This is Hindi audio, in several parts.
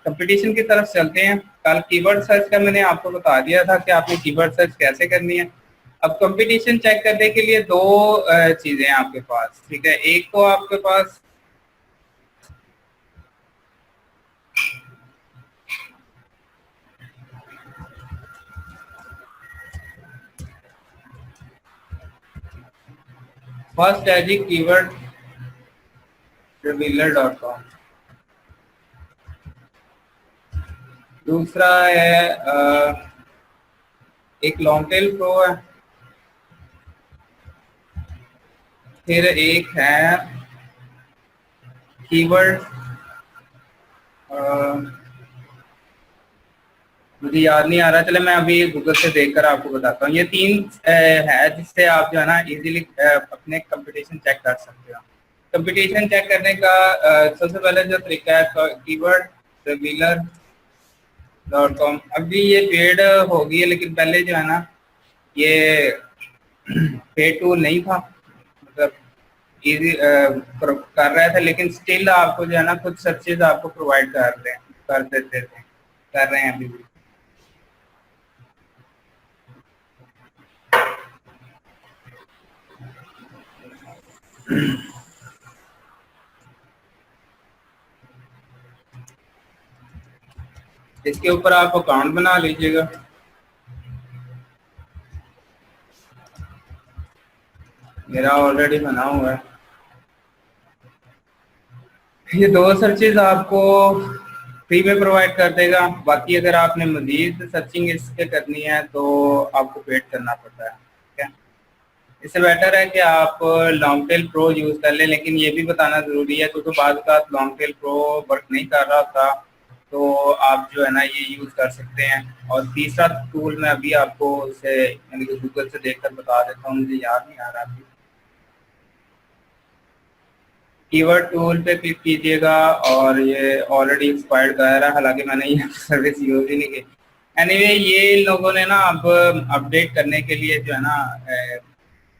कंपटीशन की तरफ चलते हैं। कल कीवर्ड सर्च का मैंने आपको बता दिया था कि आपने कीवर्ड सर्च कैसे करनी है। अब कंपटीशन चेक करने के लिए दो चीजें हैं आपके पास, ठीक है। एक तो आपके पास फर्स्ट है जी कीवर्ड revealer.com, दूसरा है एक लॉन्ग टेल प्रो है, फिर एक है कीवर्ड मुझे याद नहीं आ रहा, चले मैं अभी गूगल से देखकर आपको बताता हूँ। ये तीन है जिससे आप जो है ना इजीली अपने कंपटीशन चेक कर सकते हो। कंपटीशन चेक करने का सबसे पहले जो तरीका है कीवर्ड रिवीलर .com। अभी ये पेड होगी है, लेकिन पहले जो है ना ये पेड टूल नहीं था, मतलब इजी कर रहे थे, लेकिन स्टिल आपको जो है ना कुछ सर्चेज आपको प्रोवाइड कर देते थे, कर रहे हैं अभी भी। इसके ऊपर आप अकाउंट बना लीजिएगा। मेरा ऑलरेडी बना हुआ है। ये दो सर्चेज आपको फ्री में प्रोवाइड कर देगा, बाकी अगर आपने मजीद सर्चिंग इसके करनी है तो आपको पेड करना पड़ता है, ठीक है। इससे बेटर है कि आप लॉन्ग टेल प्रो यूज़ कर लें, लेकिन ये भी बताना ज़रूरी है क्योंकि बाद का लॉन्ग टेल प्रो वर्क नहीं कर रहा था, तो आप जो है ना ये यूज़ कर सकते हैं। और तीसरा टूल मैं अभी आपको उसे यानी कि गूगल से देखकर बता देता हूँ, मुझे याद नहीं आ रहा अभी। कीवर्ड टूल पे क्लिक कीजिएगा और ये ऑलरेडी एक्सपायर्ड कर रहा है, हालांकि मैंने ये सर्विस यूज़ ही नहीं की। एनीवे ये लोगों ने ना अब अपडेट करने के लिए जो है ना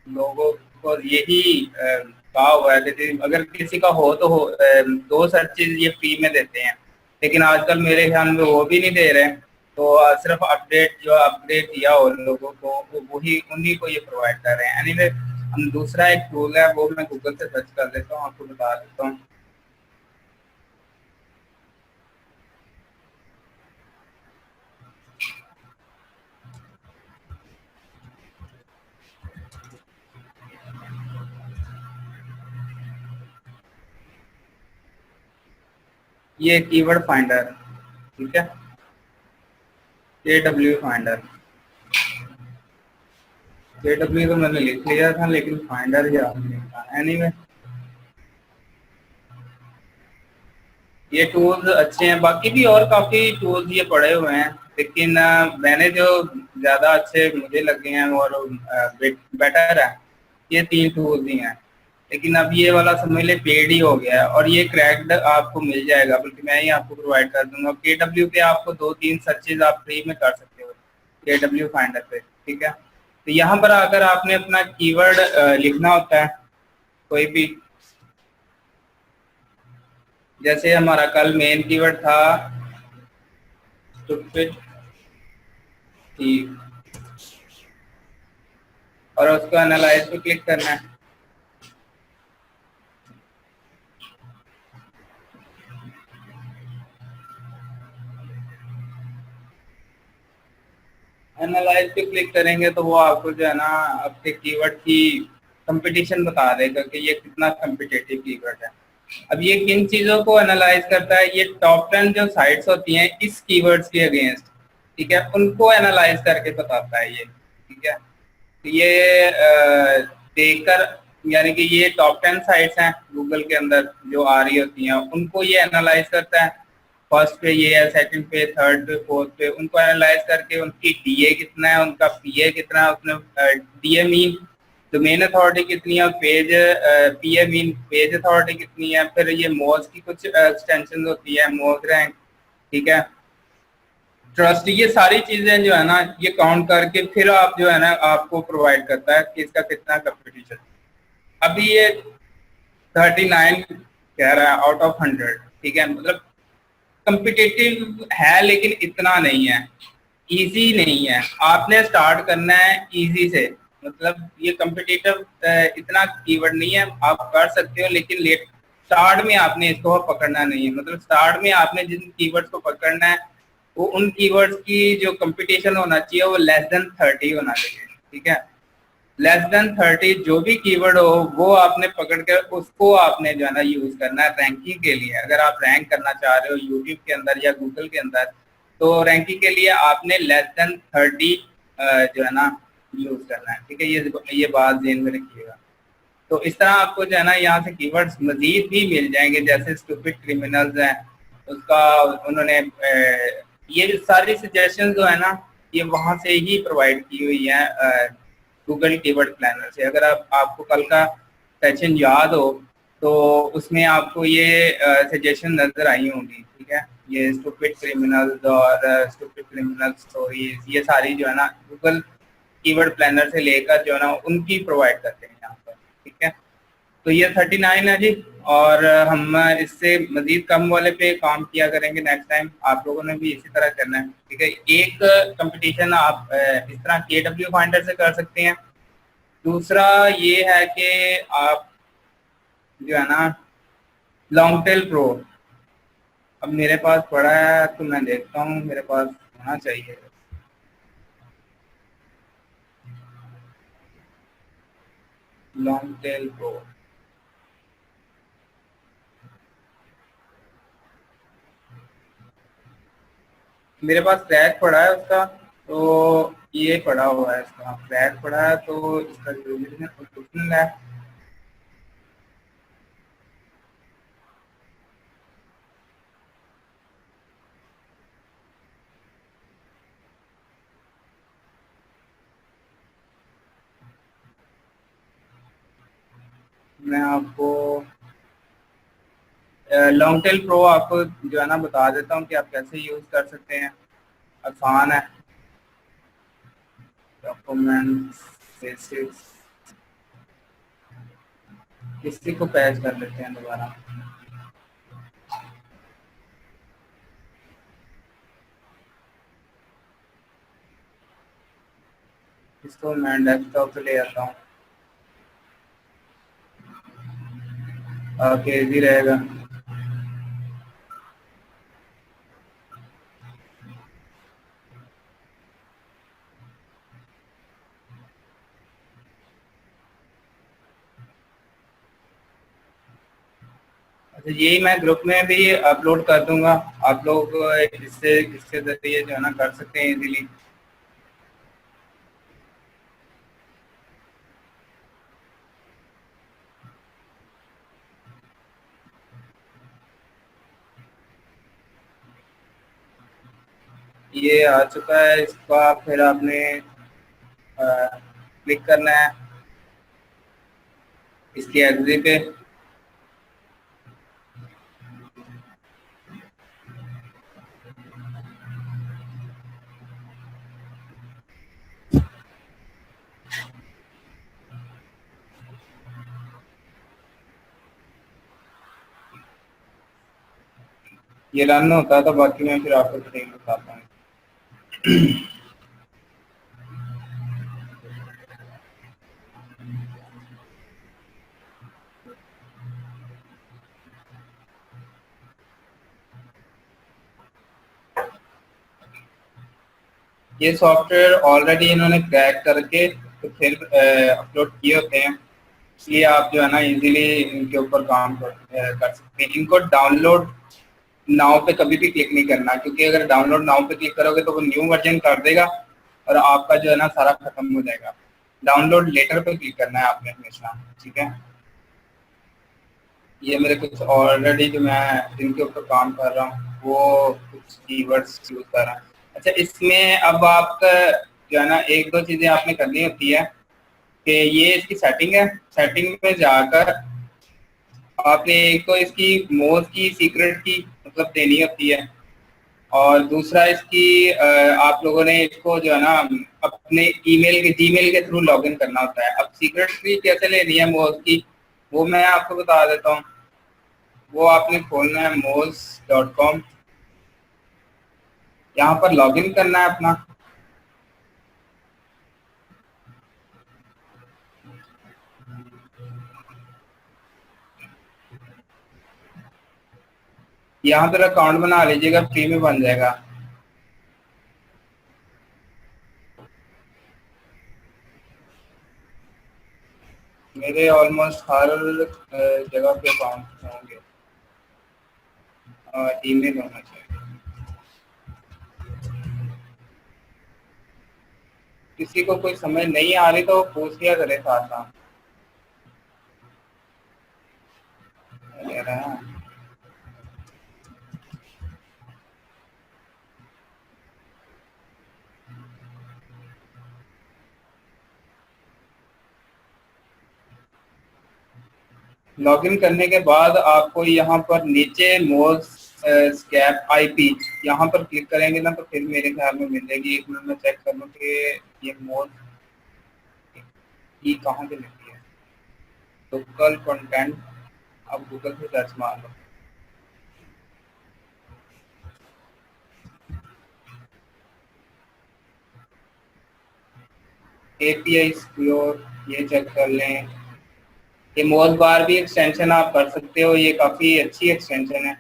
लोगों को यही कहा हुआ है कि अगर किसी का हो तो हो, दो सर्चेज ये फ्री में देते हैं, लेकिन आजकल मेरे ख्याल में वो भी नहीं दे रहे। तो सिर्फ अपडेट जो अपडेट किया हो लोगों को वही उन्हीं को ये प्रोवाइड कर रहे हैं। एनीवे हम दूसरा एक टूल है वो मैं गूगल से सर्च कर लेता हूँ, आपको बता देता हूँ। ये कीवर्ड फाइंडर, ठीक है, KW फाइंडर। KW तो मैंने लिख लिया था, लेकिन फाइंडर याद नहीं था। एनीवे ये टूल्स अच्छे हैं, बाकी भी और काफ़ी टूल्स ये पड़े हुए हैं, लेकिन मैंने जो ज़्यादा अच्छे मुझे लगे हैं और बेटर है ये तीन टूल्स ही हैं। लेकिन अब ये वाला समझ ले पेड ही हो गया है और ये क्रैक्ड आपको मिल जाएगा, बल्कि मैं ही आपको प्रोवाइड कर दूंगा। KW पे आपको 2-3 सर्चेज आप फ्री में कर सकते हो KW फाइंडर पे, ठीक है। तो यहाँ पर अगर आपने अपना कीवर्ड लिखना होता है कोई भी, जैसे हमारा कल मेन कीवर्ड था स्टूपिड थीव, और उसको एनालाइज पे क्लिक करना है। एनालाइज पे क्लिक करेंगे तो वो आपको जो है ना आपके कीवर्ड की कंपटीशन बता देगा कि ये कितना कम्पिटेटिव कीवर्ड है। अब ये किन चीज़ों को एनालाइज करता है, ये टॉप 10 जो साइट्स होती हैं इस कीवर्ड्स के अगेंस्ट, ठीक है, उनको एनालाइज करके बताता है ये, ठीक है। तो ये देखकर यानी कि ये टॉप 10 साइट्स हैं गूगल के अंदर जो आ रही होती हैं, उनको ये एनालाइज करता है। फर्स्ट पे ये है, सेकंड पे, थर्ड पे, फोर्थ पे, उनको एनालाइज करके उनकी DA कितना है, उनका PA कितना है, उसने DA मीन डोमेन अथॉरिटी कितनी है, page PA mean page authority कितनी है, फिर ये मोज की कुछ एक्सटेंशन होती है, मोज रैंक, ठीक है, ट्रस्ट, ये सारी चीजें जो है ना ये काउंट करके फिर आप जो है ना आपको प्रोवाइड करता है कि इसका कितना कंपटीशन। अभी ये 39 कह रहा है आउट ऑफ 100, ठीक है, मतलब कम्पिटिटिव है लेकिन इतना नहीं है, इजी नहीं है। आपने स्टार्ट करना है इजी से, मतलब ये कम्पिटिटिव इतना कीवर्ड नहीं है, आप कर सकते हो लेकिन लेट स्टार्ट में आपने इसको पकड़ना नहीं है। मतलब स्टार्ट में आपने जिन कीवर्ड्स को पकड़ना है वो उन कीवर्ड्स की जो कंपटीशन होना चाहिए वो लेस देन 30 होना चाहिए, ठीक है। लेस देन 30 जो भी कीवर्ड हो वो आपने पकड़ कर उसको आपने जो है ना यूज करना है रैंकिंग के लिए। अगर आप रैंक करना चाह रहे हो यूट्यूब के अंदर या गूगल के अंदर, तो रैंकिंग के लिए आपने लेस देन 30 जो है ना यूज करना है, ठीक है। ये बात ध्यान में रखिएगा। तो इस तरह आपको जो है ना यहाँ से कीवर्ड्स मजीद भी मिल जाएंगे, जैसे स्टूपिड क्रिमिनल्स है उसका उन्होंने ये सारी सजेशन जो है ना ये वहां से ही प्रोवाइड की हुई है गूगल कीवर्ड प्लानर से। अगर आपको कल का सेशन याद हो तो उसमें आपको ये सजेशन नजर आई होंगी, ठीक है। ये स्टूपिड क्रिमिनल्स और स्टूपिड क्रिमिनल स्टोरीज ये सारी जो है ना गूगल कीवर्ड प्लानर से लेकर जो है ना उनकी प्रोवाइड करते हैं यहाँ पर, ठीक है। तो ये 39 है जी, और हम इससे मजीद कम वाले पे काम किया करेंगे नेक्स्ट टाइम। आप लोगों ने भी इसी तरह करना है, ठीक है। एक कंपटीशन आप इस तरह KW फाइंडर से कर सकते हैं। दूसरा ये है कि आप जो है ना लॉन्ग टेल प्रो, अब मेरे पास पड़ा है तो मैं देखता हूँ, मेरे पास होना चाहिए। लॉन्ग टेल प्रो मेरे पास क्रैक पड़ा है उसका, तो ये पड़ा हुआ है, इसका क्रैक पड़ा है तो इसका ओरिजिनल है। मैं आपको लॉन्ग टेल प्रो आपको जो है ना बता देता हूँ कि आप कैसे यूज कर सकते हैं। आसान है। डॉक्यूमेंट्स बेसिक्स, किसी को पैच कर लेते हैं दोबारा। इसको मैं डेस्कटॉप पे ले आता हूँ, ओके इजी रहेगा। अच्छा यही मैं ग्रुप में भी अपलोड कर दूंगा, आप लोग इससे जरिए जो है ना कर सकते हैं इजीली। ये आ चुका है, इसका फिर आपने क्लिक करना है इसकी एग्जी पे। ये रन होता है तो बाकी मैं फिर आपको ट्रेन बताता हूँ। ये सॉफ्टवेयर ऑलरेडी इन्होंने क्रैक करके तो फिर अपलोड किए होते हैं, इसलिए आप जो है ना इजीली इनके ऊपर काम कर सकते हैं। इनको डाउनलोड नाउ पे कभी भी क्लिक नहीं करना, क्योंकि अगर डाउनलोड नाउ पे क्लिक करोगे तो वो न्यू वर्जन कर देगा और आपका जो है ना सारा खत्म हो जाएगा। डाउनलोड लेटर पे क्लिक करना है आपने हमेशा, ठीक है। ये मेरे कुछ ऑलरेडी जो मैं जिनके ऊपर काम कर रहा हूँ वो कुछ कीवर्ड्स यूज कर रहा हूँ। अच्छा इसमें अब आपका जो है ना एक दो चीजें आपने करनी होती है कि ये इसकी सेटिंग है, सेटिंग में जाकर आपने एक तो इसकी मोज की सीक्रेट की मतलब देनी होती है, और दूसरा इसकी आप लोगों ने इसको जो है ना अपने जीमेल के थ्रू लॉगिन करना होता है। अब सीक्रेट की कैसे लेनी है मोज की वो मैं आपको बता देता हूँ। वो आपने खोलना है moz.com, यहाँ पर लॉगिन करना है अपना। यहाँ पर अकाउंट बना लीजिएगा, फ्री में बन जाएगा। मेरे ऑलमोस्ट हर जगह पे अकाउंट होंगे और ईमेल होना चाहिए। किसी को कोई समझ नहीं आ रही तो पूछ लिया करे साथ साथ। ले रहा है। लॉगिन करने के बाद आपको यहाँ पर नीचे मोर स्कैप आईपी, यहाँ पर क्लिक करेंगे ना तो फिर मेरे ख्याल में मिल जाएगी। एक मिनट में चेक कर लूँ कि ये मोर की कहाँ पे मिलती है। लोकल कंटेंट, आप गूगल से सर्च मार लो। एपीआई सिक्योर, ये चेक कर लें। ये मोज बार भी एक्सटेंशन आप कर सकते हो, ये काफ़ी अच्छी एक्सटेंशन है।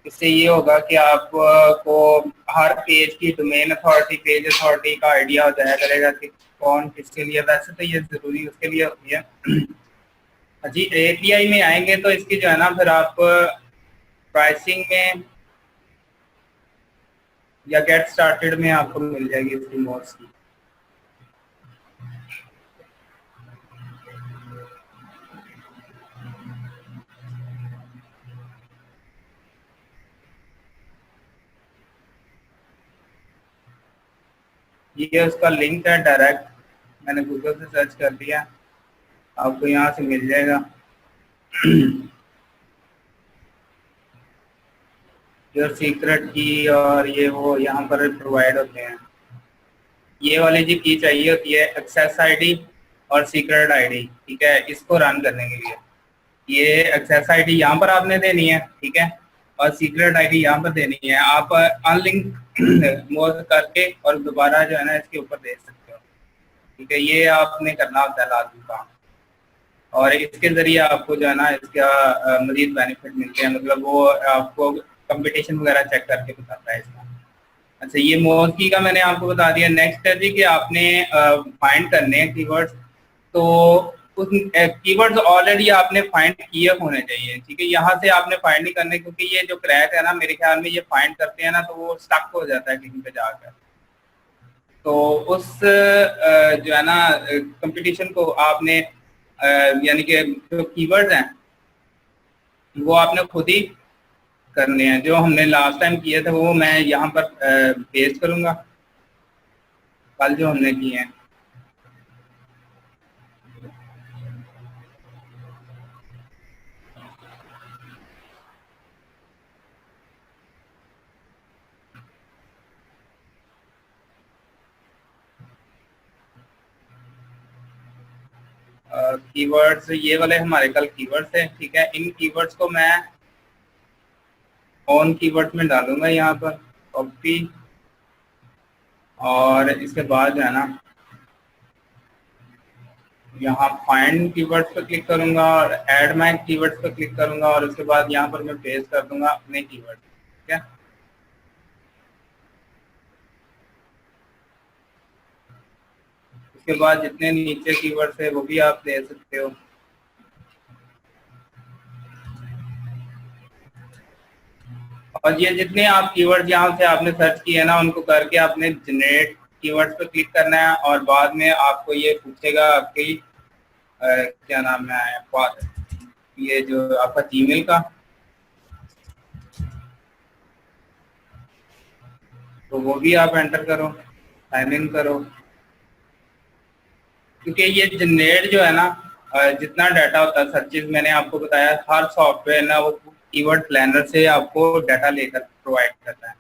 इससे ये होगा कि आपको हर पेज की डोमेन अथॉरिटी, पेज अथॉरिटी का आइडिया हो जाया करेगा कि कौन किसके लिए। वैसे तो ये ज़रूरी उसके लिए होती है। जी, एपीआई में आएंगे तो इसकी जो है ना फिर आप प्राइसिंग में या गेट स्टार्टेड में आपको मिल जाएगी इसकी मोड्स की। ये उसका लिंक है डायरेक्ट, मैंने गूगल से सर्च कर दिया, आपको यहाँ से मिल जाएगा। योर सीक्रेट की और ये वो यहाँ पर प्रोवाइड होते हैं। ये वाली जी की चाहिए होती है एक्सेस आईडी और सीक्रेट आईडी, ठीक है, इसको रन करने के लिए। ये एक्सेस आईडी यहाँ पर आपने देनी है, ठीक है, और सीक्रेट आईडी यहाँ पर देनी है। आप अनलिंक मोड करके और दोबारा जो है ना इसके ऊपर दे सकते हो, ठीक है। ये आपने करना होता है लाजमी काम, और इसके जरिए आपको जो है ना इसका मजीद बेनिफिट मिलते हैं। मतलब वो आपको कंपटीशन वगैरह चेक करके बताता है इसका। अच्छा, ये मोस्की का मैंने आपको बता दिया। नेक्स्ट है जी कि आपने फाइंड करने हैं कीवर्ड्स। तो उस कीवर्ड्स ऑलरेडी आपने फाइंड किए होने चाहिए, ठीक है। यहाँ से आपने फाइंड नहीं करने, क्योंकि ये जो क्रैक है ना, मेरे ख्याल में ये फाइंड करते हैं ना तो वो स्टक हो जाता है कहीं पे जाकर। तो उस जो है ना कंपटीशन को आपने यानी कि जो कीवर्ड्स हैं वो आपने खुद ही करने हैं। जो हमने लास्ट टाइम किए थे वो मैं यहाँ पर पेस्ट करूँगा, कल जो हमने किए हैं। कीवर्ड्स ये वाले हमारे कल कीवर्ड्स हैं, ठीक है। इन कीवर्ड्स को मैं ऑन कीवर्ड्स में डालूंगा यहाँ पर, कॉपी, और इसके बाद जो है ना यहाँ फाइंड कीवर्ड्स पर क्लिक करूंगा और ऐड माय कीवर्ड्स पर क्लिक करूंगा, और उसके बाद यहाँ पर मैं पेस्ट कर दूंगा अपने कीवर्ड, ठीक है। उसके बाद जितने नीचे कीवर्ड्स है वो भी आप दे सकते हो। और ये जितने आप कीवर्ड यहाँ से आपने सर्च किए ना उनको करके आपने जनरेट कीवर्ड्स पर क्लिक करना है, और बाद में आपको ये पूछेगा आपकी क्या नाम है, ये जो आपका जीमेल का, तो वो भी आप एंटर करो, साइन इन करो। क्योंकि ये जनरेट जो है ना जितना डाटा होता है सर्चेज, मैंने आपको बताया हर सॉफ्टवेयर ना वो कीवर्ड प्लानर से आपको डाटा लेकर प्रोवाइड करता है।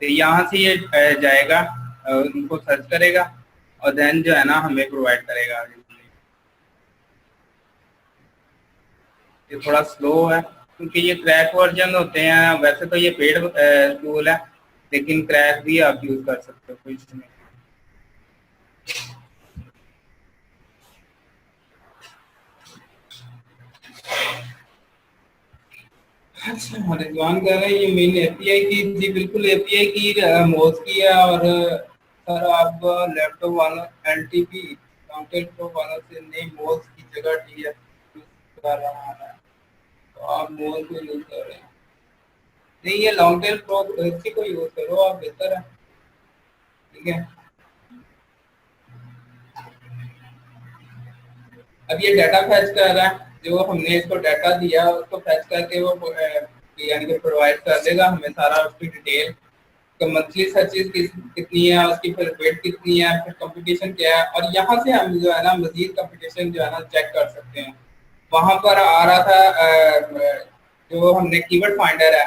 तो यहाँ से ये जाएगा, उनको सर्च करेगा और देन जो है ना हमें प्रोवाइड करेगा। ये थोड़ा स्लो है क्योंकि ये क्रैक वर्जन होते हैं। वैसे तो ये पेड टूल है, लेकिन क्रैक भी आप यूज कर सकते हो, कोई इशू नहीं। अच्छा, रिजवान कह रहे हैं ये मेन एपीआई की, जी बिल्कुल एपीआई की मोज की है। और सर आप लैपटॉप वाला एलटीपी काउंटर टॉप वाला से नहीं, मोज की जगह टीएफ यूज कर रहा है, तो आप मोज को यूज कर रहे हैं। नहीं, ये लॉन्ग टेल प्रो इसी को यूज करो आप, बेहतर है। ठीक है, अब ये डाटा फैच कर रहा है, जो हमने इसको डाटा दिया उसको फैच करके वो यानी कि प्रोवाइड कर देगा हमें सारा उसकी डिटेल, तो मंथली सर्चेज कितनी है, उसकी फिर वेट कितनी है, फिर कंपटीशन क्या है। और यहाँ से हम जो है ना मजीद कंपटीशन जो है ना चेक कर सकते हैं। वहां पर आ रहा था जो हमने कीवर्ड फाइंडर है,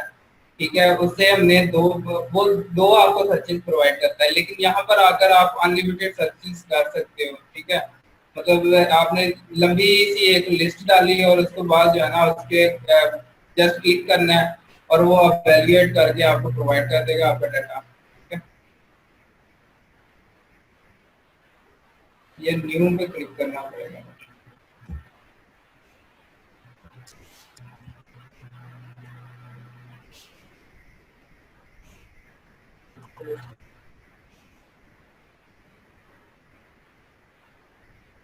ठीक है, उससे हमने वो दो आपको सर्चेज प्रोवाइड करता है, लेकिन यहाँ पर आकर आप अनलिमिटेड सर्चेज कर सकते हो। ठीक है, मतलब आपने लंबी सी एक लिस्ट डाली और उसके बाद जो है ना उसके जस्ट क्लिक करना है और वो वैल्यूएट करके आपको प्रोवाइड कर देगा आपका डाटा। ठीक है, ये न्यू पे क्लिक करना पड़ेगा।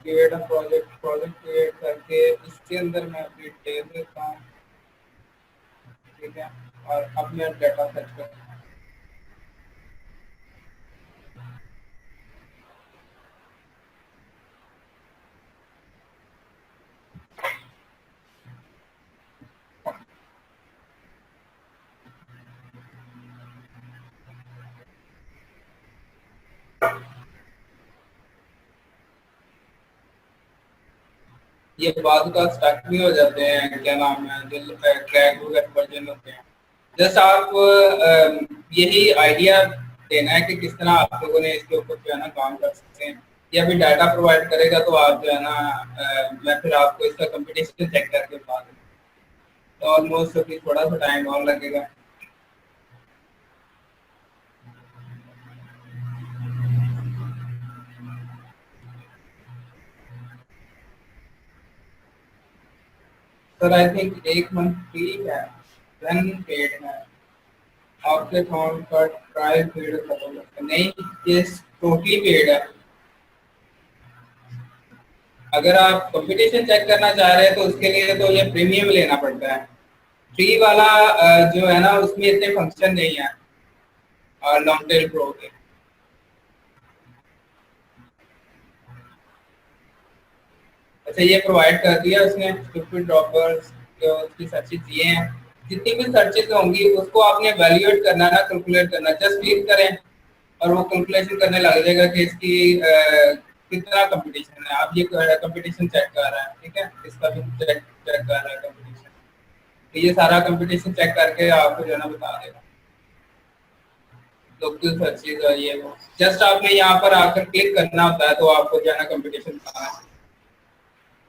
क्रिएट प्रोजेक्ट, प्रोजेक्ट क्रिएट करके इसके अंदर मैं अपनी डिटेल देता हूँ। ठीक है, और अब मैं डाटा सर्च करता हूँ। ये बाद का स्टक भी हो जाते हैं, क्या नाम है, जो क्रैक वगैरह वर्जन होते हैं। जस्ट आप यही आइडिया देना है कि किस तरह आप लोगों ने इसके ऊपर जो है ना काम कर सकते हैं। या फिर डाटा प्रोवाइड करेगा तो आप जो है ना मैं फिर आपको इसका कंपटीशन चेक करके बता दूँ, तो ऑलमोस्ट अभी थोड़ा सा टाइम और लगेगा। सर आई थिंक एक मंथ फ्री है, देन पेड है। आपके अकाउंट का ट्रायल पीरियड खत्म हो गया नहीं, ये टोटली पेड है। अगर आप कंपटीशन चेक करना चाह रहे हैं तो उसके लिए तो ये प्रीमियम लेना पड़ता है। फ्री वाला जो है ना उसमें इतने फंक्शन नहीं है लॉन्ग टेल प्रो के। अच्छा, ये प्रोवाइड कर दिया उसने स्टूपिड ड्रॉपर्स, जो उसकी सर्चेज दिए हैं, जितनी भी सर्चेज होंगी उसको आपने वैल्यूएट करना ना, कैलकुलेट करना। जस्ट क्लिक करें और वो कैलकुलेशन करने लग जाएगा कि इसकी कितना कंपटीशन है। आप ये कंपटीशन चेक कर रहा है, ठीक है, इसका भी चेक चेक कर रहा है कंपटीशन, तो ये सारा कंपटीशन चेक करके आपको जो है ना बता देगा। लोकल सर्चेज और ये वो, जस्ट आपने यहाँ पर आकर क्लिक करना होता है तो आपको जो है ना कंपटीशन बताना है।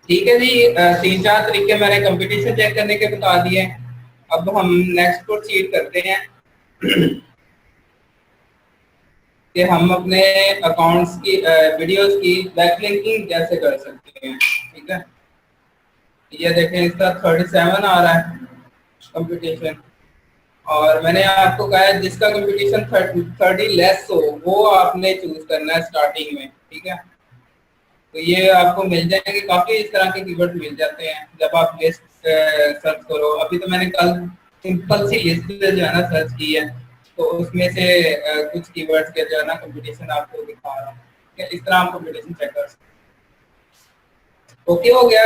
ठीक है जी, 3-4 तरीके मैंने कंपटीशन चेक करने के बता दिए। अब हम नेक्स्ट प्रोसीड करते हैं कि हम अपने अकाउंट्स की वीडियोस की बैकलिंकिंग कैसे कर सकते हैं। ठीक है, ये देखें इसका 37 आ रहा है कंपटीशन, और मैंने आपको कहा है जिसका कंपटीशन 30 लेस हो वो आपने चूज करना है स्टार्टिंग में। ठीक है, तो ये आपको मिल जाएंगे, काफी इस तरह के कीवर्ड मिल जाते हैं जब आप लिस्ट सर्च करो। अभी तो मैंने कल सिंपल सी लिस्ट जो है ना सर्च की है, तो उसमें से कुछ कीवर्ड्स के जो है ना कंपटीशन आपको दिखा रहा हूँ। इस तरह आप कंपटीशन चेक कर सकते हैं। ओके हो गया।